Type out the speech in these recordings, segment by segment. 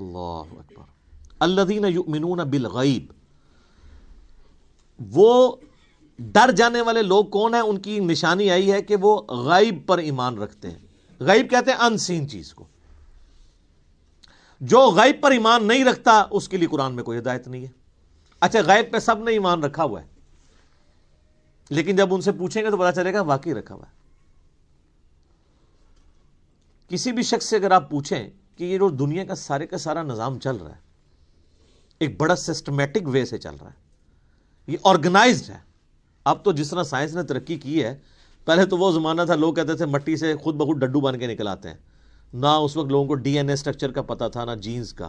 اللہ اکبر. الذین یؤمنون بالغیب، وہ ڈر جانے والے لوگ کون ہیں؟ ان کی نشانی آئی ہے کہ وہ غیب پر ایمان رکھتے ہیں. غیب کہتے ہیں ان سین چیز کو. جو غیب پر ایمان نہیں رکھتا اس کے لیے قرآن میں کوئی ہدایت نہیں ہے. اچھا غیب پہ سب نے ایمان رکھا ہوا ہے، لیکن جب ان سے پوچھیں گے تو پتا چلے گا واقعی رکھا ہوا ہے. کسی بھی شخص سے اگر آپ پوچھیں کہ یہ جو دنیا کا سارے کا سارا نظام چل رہا ہے ایک بڑا سسٹمیٹک وے سے چل رہا ہے، یہ آرگنائزڈ ہے. اب تو جس طرح سائنس نے ترقی کی ہے، پہلے تو وہ زمانہ تھا لوگ کہتے تھے مٹی سے خود بخود ڈڈو بن کے نکل آتے ہیں، نہ اس وقت لوگوں کو ڈی این اے اسٹرکچر کا پتہ تھا نہ جینز کا.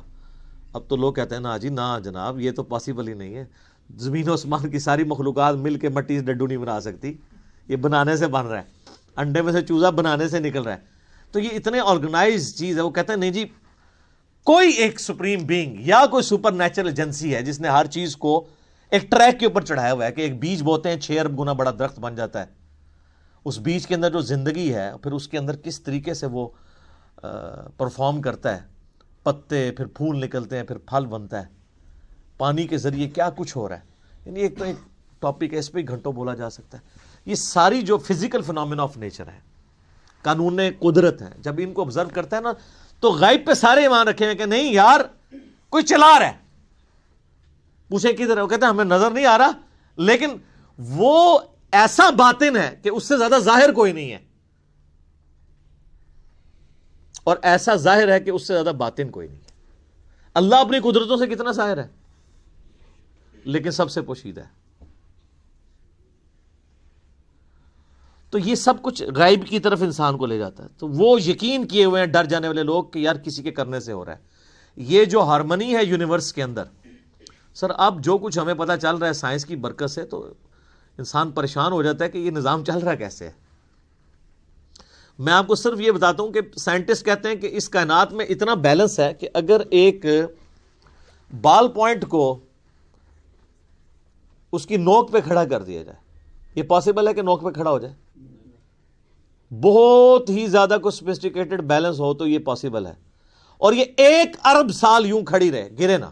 اب تو لوگ کہتے ہیں نا جی نہ جناب یہ تو پاسبل ہی نہیں ہے، زمین و آسمان کی ساری مخلوقات مل کے مٹی سے ڈڈو نہیں بنا سکتی، یہ بنانے سے بن رہا ہے، انڈے میں سے چوزا بنانے سے نکل رہا ہے. تو یہ اتنے آرگنائز چیز ہے. وہ کہتے ہیں نہیں جی کوئی ایک سپریم بینگ یا کوئی سپر نیچرل ایجنسی ہے جس نے ہر چیز کو ایک ٹریک کے اوپر چڑھایا ہوا ہے کہ ایک بیج بوتے ہیں 6 ارب گنا بڑا درخت بن جاتا ہے. اس بیج کے اندر جو زندگی ہے پھر اس کے اندر کس طریقے سے وہ پرفارم کرتا ہے، پتے پھر پھول نکلتے ہیں پھر پھل بنتا ہے، پانی کے ذریعے کیا کچھ ہو رہا ہے. یعنی ایک تو ایک ٹاپک ہے، اس پہ گھنٹوں بولا جا سکتا ہے. یہ ساری جو فزیکل فنومینا آف نیچر ہے، قانون قدرت ہے، جب ان کو آبزرو کرتا ہے نا تو غیب پہ سارے ایمان رکھے ہیں کہ نہیں یار کوئی چلا رہا ہے. پوچھیں کدھر ہے؟ وہ کہتے ہیں ہمیں نظر نہیں آ رہا، لیکن وہ ایسا باطن ہے کہ اس سے زیادہ ظاہر کوئی نہیں ہے، اور ایسا ظاہر ہے کہ اس سے زیادہ باطن کوئی نہیں ہے. اللہ اپنی قدرتوں سے کتنا ظاہر ہے لیکن سب سے پوشیدہ ہے. تو یہ سب کچھ غیب کی طرف انسان کو لے جاتا ہے. تو وہ یقین کیے ہوئے ہیں ڈر جانے والے لوگ کہ یار کسی کے کرنے سے ہو رہا ہے. یہ جو ہارمنی ہے یونیورس کے اندر، سر اب جو کچھ ہمیں پتہ چل رہا ہے سائنس کی برکت سے، تو انسان پریشان ہو جاتا ہے کہ یہ نظام چل رہا کیسے ہے. میں آپ کو صرف یہ بتاتا ہوں کہ سائنٹسٹ کہتے ہیں کہ اس کائنات میں اتنا بیلنس ہے کہ اگر ایک بال پوائنٹ کو اس کی نوک پہ کھڑا کر دیا جائے، یہ پاسبل ہے کہ نوک پہ کھڑا ہو جائے؟ بہت ہی زیادہ کوئی سوفسٹیکیٹڈ بیلنس ہو تو یہ پاسبل ہے. اور یہ 1 ارب سال یوں کھڑی رہے گرے نا،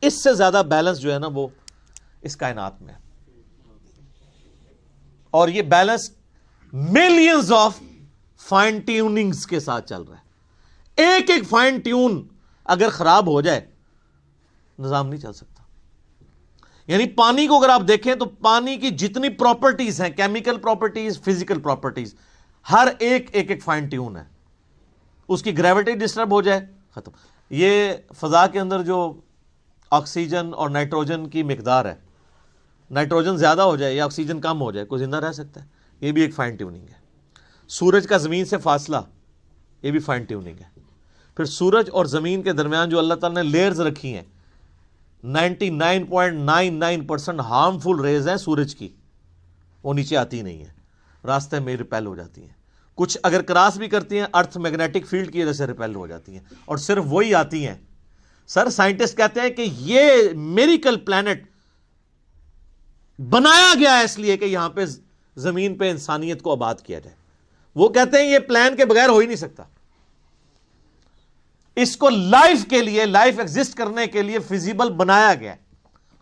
اس سے زیادہ بیلنس جو ہے نا وہ اس کائنات میں ہے. اور یہ balance millions of fine tunings کے ساتھ چل رہا ہے. ایک ایک فائن ٹیون اگر خراب ہو جائے نظام نہیں چل سکتا. یعنی پانی کو اگر آپ دیکھیں تو پانی کی جتنی پراپرٹیز ہیں، کیمیکل پراپرٹیز، فزیکل پراپرٹیز، ہر ایک فائن ٹیون ہے. اس کی گریوٹی ڈسٹرب ہو جائے ختم. یہ فضا کے اندر جو آکسیجن اور نائٹروجن کی مقدار ہے، نائٹروجن زیادہ ہو جائے یا آکسیجن کم ہو جائے، کوئی زندہ رہ سکتا ہے؟ یہ بھی ایک فائن ٹیوننگ ہے. سورج کا زمین سے فاصلہ، یہ بھی فائن ٹیوننگ ہے. پھر سورج اور زمین کے درمیان جو اللہ تعالیٰ نے لیئرز رکھی ہیں، 99.99% ہارمفل ریز ہیں سورج کی، وہ نیچے آتی نہیں ہیں، راستے میں ریپیل ہو جاتی ہیں. کچھ اگر کراس بھی کرتی ہیں ارتھ میگنیٹک فیلڈ کی وجہ سے ریپیل ہو جاتی ہیں، اور صرف وہی آتی ہیں. سر سائنٹسٹ کہتے ہیں کہ یہ میریکل پلانٹ بنایا گیا ہے اس لیے کہ یہاں پہ زمین پہ انسانیت کو آباد کیا جائے. وہ کہتے ہیں یہ پلان کے بغیر ہو ہی نہیں سکتا. اس کو لائف کے لیے، لائف ایگزسٹ کرنے کے لیے فیزیبل بنایا گیا.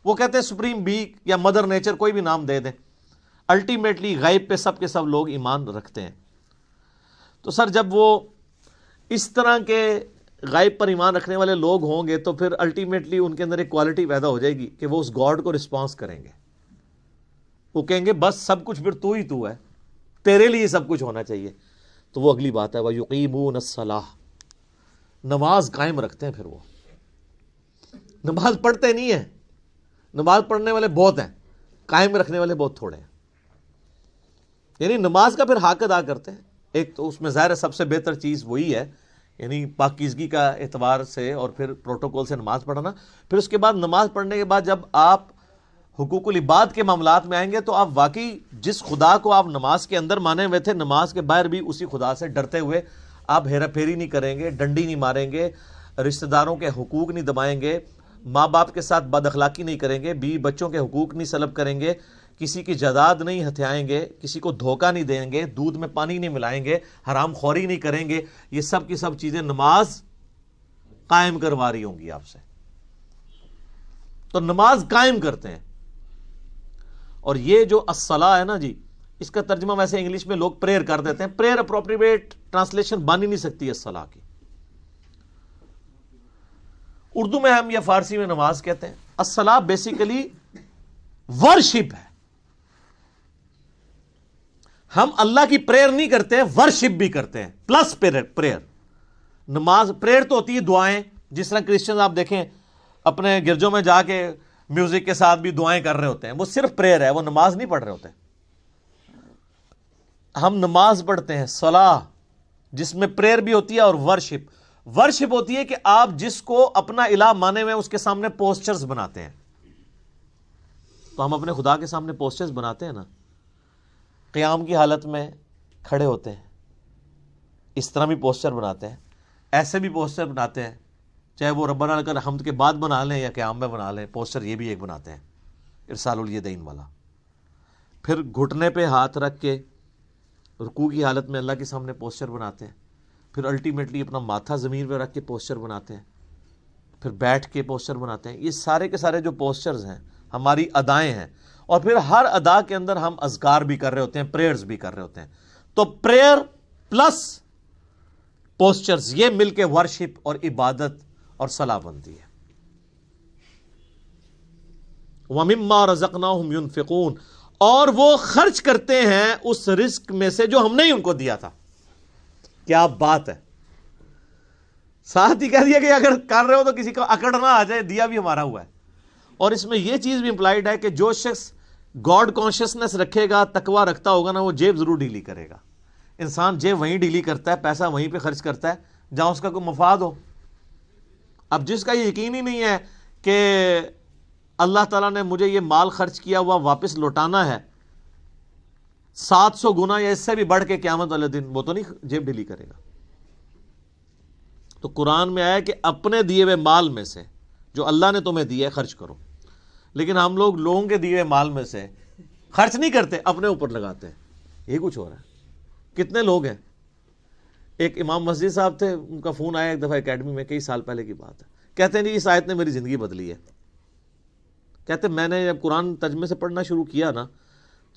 وہ کہتے ہیں سپریم بینگ یا مدر نیچر، کوئی بھی نام دے دیں، الٹیمیٹلی غیب پہ سب کے سب لوگ ایمان رکھتے ہیں. تو سر جب وہ اس طرح کے غیب پر ایمان رکھنے والے لوگ ہوں گے تو پھر الٹیمیٹلی ان کے اندر ایک کوالٹی پیدا ہو جائے گی کہ وہ اس گاڈ کو رسپانس کریں گے. وہ کہیں گے بس سب کچھ پھر تو ہی تو ہے، تیرے لیے سب کچھ ہونا چاہیے. تو وہ اگلی بات ہے، وَيُقِيمُونَ الصَّلَاةَ، نماز قائم رکھتے ہیں. پھر وہ نماز پڑھتے نہیں ہیں. نماز پڑھنے والے بہت ہیں، قائم رکھنے والے بہت تھوڑے ہیں. یعنی نماز کا پھر حق ادا کرتے ہیں. ایک تو اس میں ظاہر ہے سب سے بہتر چیز وہی ہے، یعنی پاکیزگی کا اعتبار سے اور پھر پروٹوکول سے نماز پڑھنا. پھر اس کے بعد نماز پڑھنے کے بعد جب آپ حقوق العباد کے معاملات میں آئیں گے تو آپ واقعی جس خدا کو آپ نماز کے اندر مانے ہوئے تھے، نماز کے باہر بھی اسی خدا سے ڈرتے ہوئے آپ ہیرا پھیری نہیں کریں گے، ڈنڈی نہیں ماریں گے، رشتہ داروں کے حقوق نہیں دبائیں گے، ماں باپ کے ساتھ بد اخلاقی نہیں کریں گے، بیوی بچوں کے حقوق نہیں سلب کریں گے، کسی کی جائیداد نہیں ہتھیائیں گے، کسی کو دھوکہ نہیں دیں گے، دودھ میں پانی نہیں ملائیں گے، حرام خوری نہیں کریں گے. یہ سب کی سب چیزیں نماز قائم کروا رہی ہوں گی آپ سے. تو نماز قائم کرتے ہیں. اور یہ جو الصلاۃ ہے نا جی، اس کا ترجمہ ویسے انگلش میں لوگ پریئر کر دیتے ہیں. پریئر اپروپریٹ ٹرانسلیشن بن ہی نہیں سکتی الصلاۃ کی. اردو میں ہم یا فارسی میں نماز کہتے ہیں. الصلاۃ بیسیکلی ورشپ ہے. ہم اللہ کی پریئر نہیں کرتے، ورشپ بھی کرتے ہیں پلس پریئر. نماز پریئر تو ہوتی ہے دعائیں، جس طرح کرسچنز آپ دیکھیں اپنے گرجوں میں جا کے میوزک کے ساتھ بھی دعائیں کر رہے ہوتے ہیں، وہ صرف پریئر ہے، وہ نماز نہیں پڑھ رہے ہوتے. ہم نماز پڑھتے ہیں صلاح، جس میں پریئر بھی ہوتی ہے اور ورشپ. ورشپ ہوتی ہے کہ آپ جس کو اپنا الہ مانے ہوئے اس کے سامنے پوسچرز بناتے ہیں. تو ہم اپنے خدا کے سامنے پوسچرز بناتے ہیں نا، قیام کی حالت میں کھڑے ہوتے ہیں، اس طرح بھی پوسچر بناتے ہیں، ایسے بھی پوسچر بناتے ہیں، چاہے وہ ربنا لک الحمد کے بعد بنا لیں یا قیام میں بنا لیں. پوسچر یہ بھی ایک بناتے ہیں، ارسال الیدین والا. پھر گھٹنے پہ ہاتھ رکھ کے رکوع کی حالت میں اللہ کے سامنے پوسچر بناتے ہیں. پھر الٹیمیٹلی اپنا ماتھا زمین پہ رکھ کے پوسچر بناتے ہیں. پھر بیٹھ کے پوسچر بناتے ہیں. یہ سارے کے سارے جو پوسچرز ہیں ہماری ادائیں ہیں. اور پھر ہر ادا کے اندر ہم اذکار بھی کر رہے ہوتے ہیں، پریئرز بھی کر رہے ہوتے ہیں. تو پریئر پلس پوسچرز یہ مل کے ورشپ اور عبادت اور صلاح بنتی ہے. وَمِمَّا رَزَقْنَاهُمْ يُنْفِقُونَ، اور وہ خرچ کرتے ہیں اس رزق میں سے جو ہم نے ان کو دیا تھا. کیا بات ہے! ساتھ ہی کہہ دیا کہ اگر کر رہے ہو تو کسی کو اکڑ نہ آ جائے، دیا بھی ہمارا ہوا ہے. اور اس میں یہ چیز بھی امپلائڈ ہے کہ جو شخص گاڈ کانشیسنس رکھے گا، تقوی رکھتا ہوگا نا، وہ جیب ضرور ڈیلی کرے گا. انسان جیب وہیں ڈیلی کرتا ہے، پیسہ وہیں پہ خرچ کرتا ہے جہاں اس کا کوئی مفاد ہو. اب جس کا یہ یقین ہی نہیں ہے کہ اللہ تعالیٰ نے مجھے یہ مال خرچ کیا ہوا واپس لوٹانا ہے 700 گنا یا اس سے بھی بڑھ کے قیامت والے دن، وہ تو نہیں جیب ڈیلی کرے گا. تو قرآن میں آیا کہ اپنے دیے ہوئے مال میں سے جو اللہ نے تمہیں دیا ہے خرچ کرو. لیکن ہم لوگ لوگوں کے دیے ہوئے مال میں سے خرچ نہیں کرتے، اپنے اوپر لگاتے ہیں. یہ کچھ ہو رہا ہے. کتنے لوگ ہیں؟ ایک امام مسجد صاحب تھے، ان کا فون آیا ایک دفعہ اکیڈمی میں، کئی سال پہلے کی بات ہے. کہتے ہیں جی اس آیت نے میری زندگی بدلی ہے. کہتے ہیں میں نے جب قرآن ترجمے سے پڑھنا شروع کیا نا،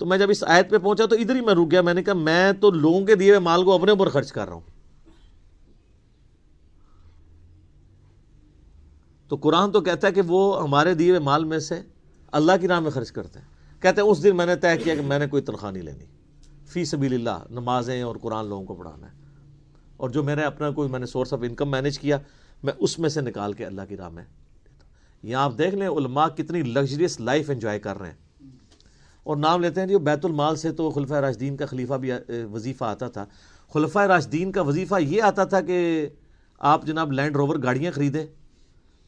تو میں جب اس آیت پہ پہنچا تو ادھر ہی میں رک گیا. میں نے کہا میں تو لوگوں کے دیے ہوئے مال کو اپنے اوپر خرچ کر رہا ہوں. تو قرآن تو کہتا ہے کہ وہ ہمارے دیے ہوئے مال میں سے اللہ کی راہ میں خرچ کرتے ہیں. کہتے ہیں اس دن میں نے طے کیا کہ میں نے کوئی تنخواہ نہیں لینی، فی سبیل اللہ نمازیں اور قرآن لوگوں کو پڑھانا ہے. اور جو میرے اپنا کوئی میں نے سورس آف انکم مینیج کیا، میں اس میں سے نکال کے اللہ کی راہ میں دیتا ہوں. یہاں آپ دیکھ لیں علماء کتنی لگژریس لائف انجوائے کر رہے ہیں اور نام لیتے ہیں جو بیت المال سے. تو خلفۂ راشدین کا خلیفہ بھی وظیفہ آتا تھا. خلفۂ راشدین کا وظیفہ یہ آتا تھا کہ آپ جناب لینڈ روور گاڑیاں خریدیں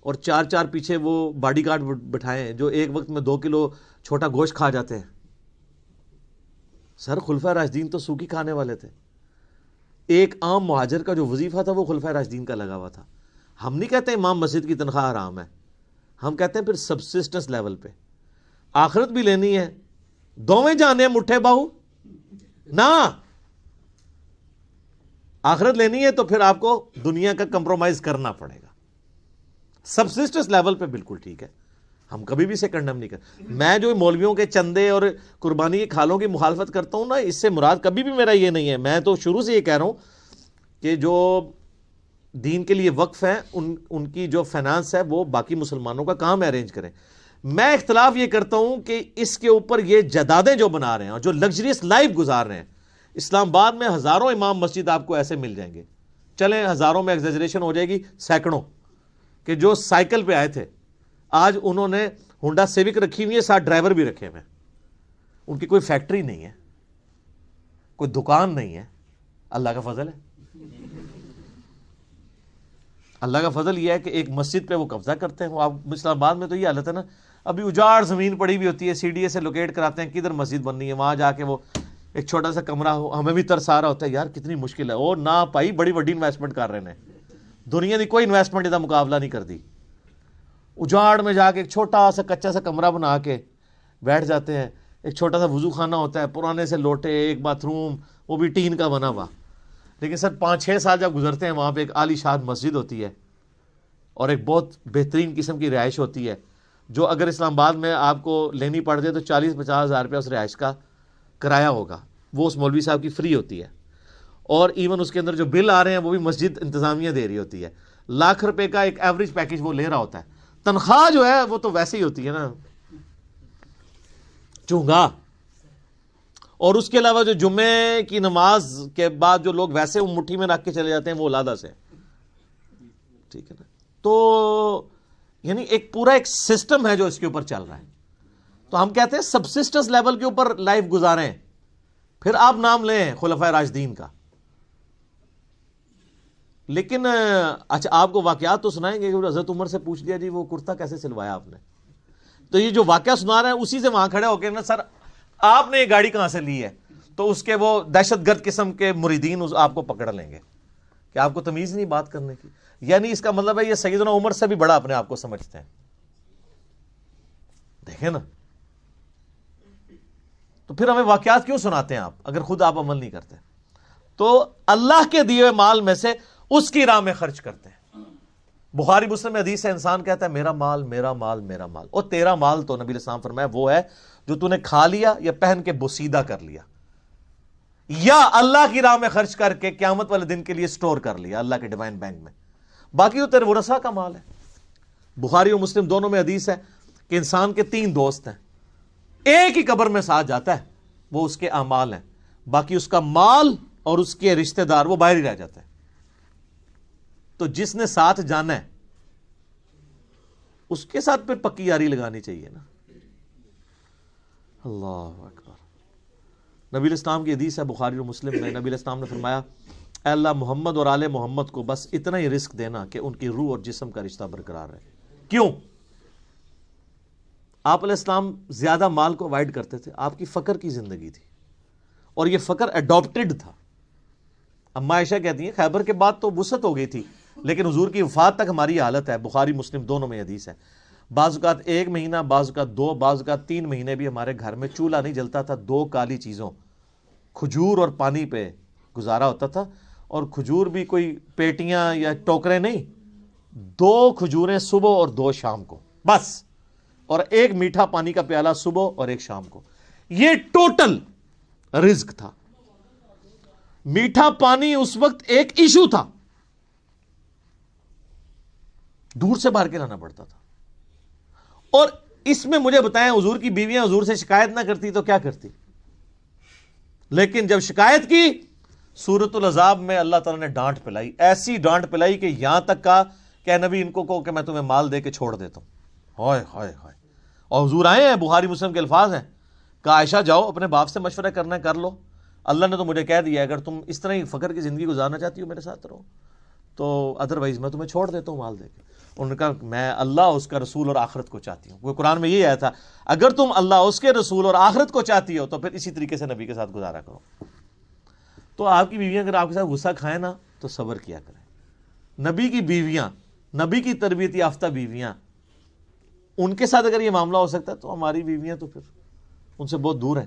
اور 4 پیچھے وہ باڈی گارڈ بٹھائیں جو ایک وقت میں 2 کلو چھوٹا گوشت کھا جاتے ہیں. سر خلفۂ راشدین تو سوکھی کھانے والے تھے. ایک عام مہاجر کا جو وظیفہ تھا وہ خلفۂ راشدین کا لگا ہوا تھا. ہم نہیں کہتے امام مسجد کی تنخواہ حرام ہے، ہم کہتے ہیں پھر سبسسٹنس لیول پہ آخرت بھی لینی ہے. دوویں جانے مٹھے باہو نہ، آخرت لینی ہے تو پھر آپ کو دنیا کا کمپرومائز کرنا پڑے گا. سبسسٹنس لیول پہ بالکل ٹھیک ہے، ہم کبھی بھی اسے کنڈم نہیں کرتے. میں جو مولویوں کے چندے اور قربانی کے کھالوں کی مخالفت کرتا ہوں نا، اس سے مراد کبھی بھی میرا یہ نہیں ہے. میں تو شروع سے یہ کہہ رہا ہوں کہ جو دین کے لیے وقف ہیں ان کی جو فائنانس ہے وہ باقی مسلمانوں کا کام ارینج کریں. میں اختلاف یہ کرتا ہوں کہ اس کے اوپر یہ جدادیں جو بنا رہے ہیں اور جو لگژریس لائف گزار رہے ہیں. اسلام آباد میں ہزاروں امام مسجد آپ کو ایسے مل جائیں گے، چلیں ہزاروں میں ایگزیجریشن ہو جائے گی، سینکڑوں، کہ جو سائیکل پہ آئے تھے آج انہوں نے ہونڈا سیوک رکھی ہوئی ہے، ساتھ ڈرائیور بھی رکھے ہوئے ہیں. ان کی کوئی فیکٹری نہیں ہے، کوئی دکان نہیں ہے. اللہ کا فضل ہے. اللہ کا فضل یہ ہے کہ ایک مسجد پہ وہ قبضہ کرتے ہیں. وہ آپ اسلام آباد میں تو یہ حالت ہے نا، ابھی اجاڑ زمین پڑی ہوئی ہوتی ہے، سی ڈی اے سے لوکیٹ کراتے ہیں کدھر مسجد بننی ہے، وہاں جا کے وہ ایک چھوٹا سا کمرہ ہو. ہمیں بھی ترس آ رہا ہوتا ہے یار کتنی مشکل ہے. اور نہ پائی بڑی بڑی انویسٹمنٹ کر رہے ہیں، دنیا کی کوئی انویسٹمنٹ ادھر مقابلہ نہیں کر دی. اجاڑ میں جا کے ایک چھوٹا سا کچا سا کمرہ بنا کے بیٹھ جاتے ہیں. ایک چھوٹا سا وضو خانہ ہوتا ہے، پرانے سے لوٹے، ایک باتھ روم، وہ بھی ٹین کا بنا ہوا. لیکن سر 5-6 سال جب گزرتے ہیں وہاں پہ ایک عالی شان مسجد ہوتی ہے. اور ایک بہت بہترین قسم کی رہائش ہوتی ہے جو اگر اسلام آباد میں آپ کو لینی پڑ جائے تو 40-50 ہزار روپیہ اس رہائش کا کرایہ ہوگا، وہ اس مولوی صاحب کی فری ہوتی ہے، اور ایون اس کے اندر جو بل آ رہے ہیں وہ بھی مسجد انتظامیہ دے رہی ہوتی ہے۔ لاکھ روپے کا ایک ایوریج پیکج وہ لے رہا ہوتا ہے، تنخواہ جو ہے وہ تو ویسے ہی ہوتی ہے نا چونگا۔ اور اس کے علاوہ جو جمعے کی نماز کے بعد جو لوگ ویسے وہ مٹھی میں رکھ کے چلے جاتے ہیں وہ علادہ سے، ٹھیک ہے نا۔ تو یعنی ایک پورا ایک سسٹم ہے جو اس کے اوپر چل رہا ہے۔ تو ہم کہتے ہیں سبسسٹنس لیول کے اوپر لائف گزاریں، پھر آپ نام لیں خلفائے راشدین کا، لیکن اچھا آپ کو واقعات تو سنائیں گے کہ حضرت عمر سے پوچھ لیا جی وہ کرتا کیسے سلوایا آپ نے، تو یہ جو واقعہ سنا رہے ہیں اسی سے وہاں کھڑے ہو کے نا سر آپ نے یہ گاڑی کہاں سے لی ہے، تو اس کے وہ دہشت گرد قسم کے مریدین آپ کو پکڑ لیں گے کہ آپ کو تمیز نہیں بات کرنے کی، یعنی اس کا مطلب ہے یہ سیدنا عمر سے بھی بڑا اپنے آپ کو سمجھتے ہیں۔ دیکھیں نا، تو پھر ہمیں واقعات کیوں سناتے ہیں آپ اگر خود آپ عمل نہیں کرتے؟ تو اللہ کے دیے ہوئے مال میں سے اس کی راہ میں خرچ کرتے ہیں۔ بخاری مسلم میں حدیث ہے، انسان کہتا ہے میرا مال میرا مال میرا مال، اور تیرا مال تو نبی علیہ السلام فرمایا وہ ہے جو تو نے کھا لیا یا پہن کے بوسیدہ کر لیا یا اللہ کی راہ میں خرچ کر کے قیامت والے دن کے لیے سٹور کر لیا اللہ کے ڈیوائن بینک میں، باقی تو تیرے ورثہ کا مال ہے۔ بخاری اور مسلم دونوں میں حدیث ہے کہ انسان کے 3 دوست ہیں، ایک ہی قبر میں ساتھ جاتا ہے، وہ اس کے اعمال ہیں، باقی اس کا مال اور اس کے رشتہ دار وہ باہر ہی رہ جاتے ہیں۔ تو جس نے ساتھ جانا ہے اس کے ساتھ پھر پکی یاری لگانی چاہیے نا۔ اللہ اکبر۔ نبی علیہ السلام کی حدیث ہے بخاری اور مسلم میں، نبی علیہ السلام نے فرمایا اے اللہ محمد اور آل محمد کو بس اتنا ہی رزق دینا کہ ان کی روح اور جسم کا رشتہ برقرار رہے۔ کیوں؟ آپ علیہ السلام زیادہ مال کو اوائڈ کرتے تھے، آپ کی فقر کی زندگی تھی اور یہ فقر اڈاپٹڈ تھا۔ اما عائشہ کہتی ہیں خیبر کے بعد تو وسعت ہو گئی تھی لیکن حضور کی وفات تک ہماری حالت ہے، بخاری مسلم دونوں میں حدیث ہے، بعض اوقات 1 مہینہ، بعض اوقات 2، بعض اوقات 3 مہینے بھی ہمارے گھر میں چولہا نہیں جلتا تھا، 2 کالی چیزوں کھجور اور پانی پہ گزارا ہوتا تھا، اور کھجور بھی کوئی پیٹیاں یا ٹوکرے نہیں، 2 کھجوریں صبح اور 2 شام کو بس، اور 1 میٹھا پانی کا پیالہ صبح اور 1 شام کو، یہ ٹوٹل رزق تھا۔ میٹھا پانی اس وقت ایک ایشو تھا، دور سے بھر کے لانا پڑتا تھا۔ اور اس میں مجھے بتائیں حضور کی بیویاں حضور سے شکایت نہ کرتی تو کیا کرتی؟ لیکن جب شکایت کی سورۃ العذاب میں اللہ تعالیٰ نے ڈانٹ پلائی، ایسی ڈانٹ پلائی کہ یہاں تک کہا کہ نبی ان کو کہو کہ میں تمہیں مال دے کے چھوڑ دیتا ہوں۔ ہائے ہائے ہائے۔ اور حضور آئے ہیں، بخاری مسلم کے الفاظ ہیں، کہا عائشہ جاؤ اپنے باپ سے مشورہ کرنا کر لو، اللہ نے تو مجھے کہہ دیا اگر تم اس طرح ہی فقر کی زندگی گزارنا چاہتی ہو میرے ساتھ رہو، تو ادروائز میں تمہیں چھوڑ دیتا ہوں مال دے کے۔ انہوں نے کہا میں اللہ اس کا رسول اور آخرت کو چاہتی ہوں۔ وہ قرآن میں یہ آیا تھا اگر تم اللہ اس کے رسول اور آخرت کو چاہتی ہو تو پھر اسی طریقے سے نبی کے ساتھ گزارا کرو۔ تو آپ کی بیویاں اگر آپ کے ساتھ غصہ کھائیں نا تو صبر کیا کریں۔ نبی کی بیویاں، نبی کی تربیت یافتہ بیویاں، ان کے ساتھ اگر یہ معاملہ ہو سکتا ہے تو ہماری بیویاں تو پھر ان سے بہت دور ہیں۔